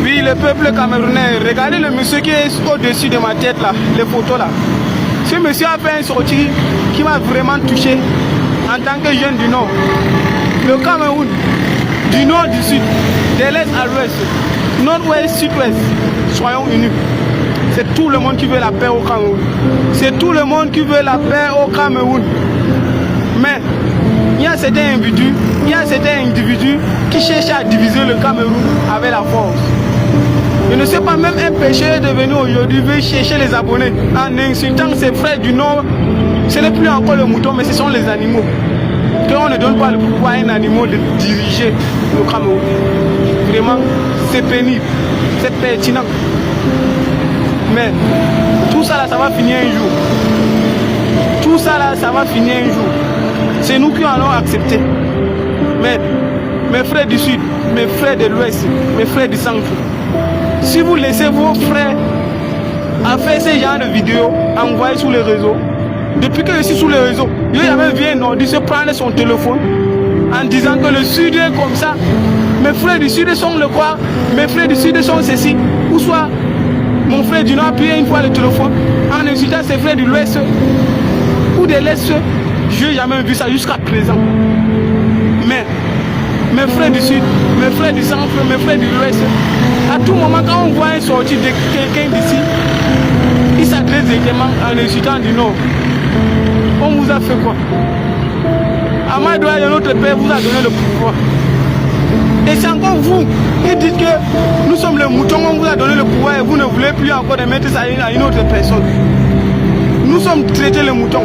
Oui, le peuple camerounais, regardez le monsieur qui est au-dessus de ma tête là, les photos là. Ce monsieur a fait un sortie qui m'a vraiment touché en tant que jeune du Nord. Le Cameroun, du Nord, du Sud, de l'Est à l'Ouest, Nord-Ouest, Sud-Ouest, soyons unis. C'est tout le monde qui veut la paix au Cameroun. C'est tout le monde qui veut la paix au Cameroun. Mais il y a certains individus qui cherchent à diviser le Cameroun avec la force. Je ne sais pas, même un péché de venir aujourd'hui veut chercher les abonnés en insultant ses frères du Nord. Ce n'est plus encore le mouton, mais ce sont les animaux. Qu'on ne donne pas le pouvoir à un animal de diriger le Cameroun. Vraiment, c'est pénible, c'est pertinent. Mais tout ça là, ça va finir un jour. Tout ça là, ça va finir un jour. C'est nous qui en allons accepter. Mais mes frères du Sud, mes frères de l'Ouest, mes frères du Centre, si vous laissez vos frères à faire ce genre de vidéos, envoyer sur les réseaux, depuis que je suis sur les réseaux, j'avais vu un nordiste prendre son téléphone en disant que le Sud est comme ça. Mes frères du Sud sont le quoi? Mes frères du Sud sont ceci. Ou soit mon frère du Nord a appuyé une fois le téléphone en insultant ses frères de l'Ouest ou de l'Est. Je n'ai jamais vu ça jusqu'à présent. Mais mes frères du Sud, mes frères du Centre, mes frères de l'Ouest, à tout moment quand on voit un sortie de quelqu'un d'ici, il s'adresse directement en insultant du Nord. On vous a fait quoi? Amadoua et notre père vous a donné le pouvoir. Et c'est encore vous qui dites que nous sommes les moutons, on vous a donné le pouvoir et vous ne voulez plus encore de mettre ça à une autre personne. Nous sommes traités les moutons.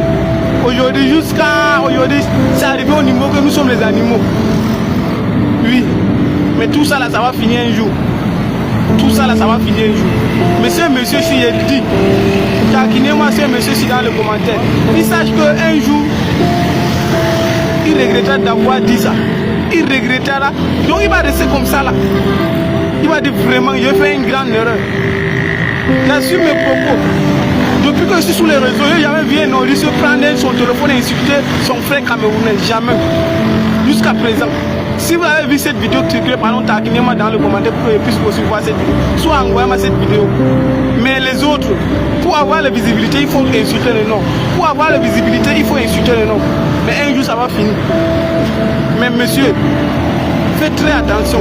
Aujourd'hui, jusqu'à aujourd'hui, c'est arrivé au niveau que nous sommes les animaux. Oui, mais tout ça là, ça va finir un jour. Tout ça là, ça va finir un jour. Mais ce monsieur, si il dit, taquinez-moi ce monsieur si dans le commentaire, il sache qu'un jour, il regrettera d'avoir dit ça. Il regrettera. Donc il va rester comme ça là. Il va dire vraiment, j'ai fait une grande erreur. J'assume mes propos. Depuis que je suis sur les réseaux, j'ai jamais vu un nordiste prendre son téléphone et insulter son frère camerounais. Jamais. Jusqu'à présent. Si vous avez vu cette vidéo, pardon, taquinez-moi dans le commentaire pour que je puisse aussi voir cette vidéo. Soit envoyez-moi cette vidéo. Mais les autres, pour avoir la visibilité, il faut insulter le nom. Pour avoir la visibilité, il faut insulter le nom. Mais un jour, ça va finir. Mais monsieur, faites très attention.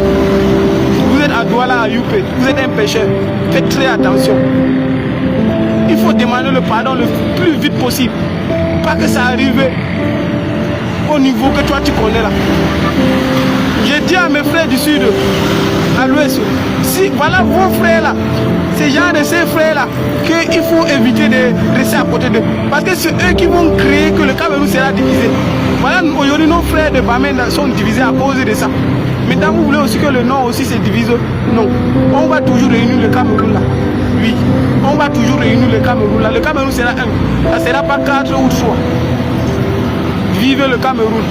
Vous êtes à Douala, à Youpé, vous êtes un pécheur. Faites très attention. Il faut demander le pardon le plus vite possible. Pas que ça arrive au niveau que toi tu connais là. J'ai dit à mes frères du Sud, à l'Ouest, si voilà vos frères là, c'est genre de ces frères là, qu'il faut éviter de rester à côté d'eux. Parce que c'est eux qui vont créer que le Cameroun sera divisé. Voilà, aujourd'hui nos frères de Bamenda sont divisés à cause de ça. Maintenant vous voulez aussi que le Nord aussi se divise? Non. On va toujours réunir le Cameroun là. Oui. On va toujours réunir le Cameroun là. Le Cameroun sera un. Ça ne sera pas 4 ou 3. Vive le Cameroun.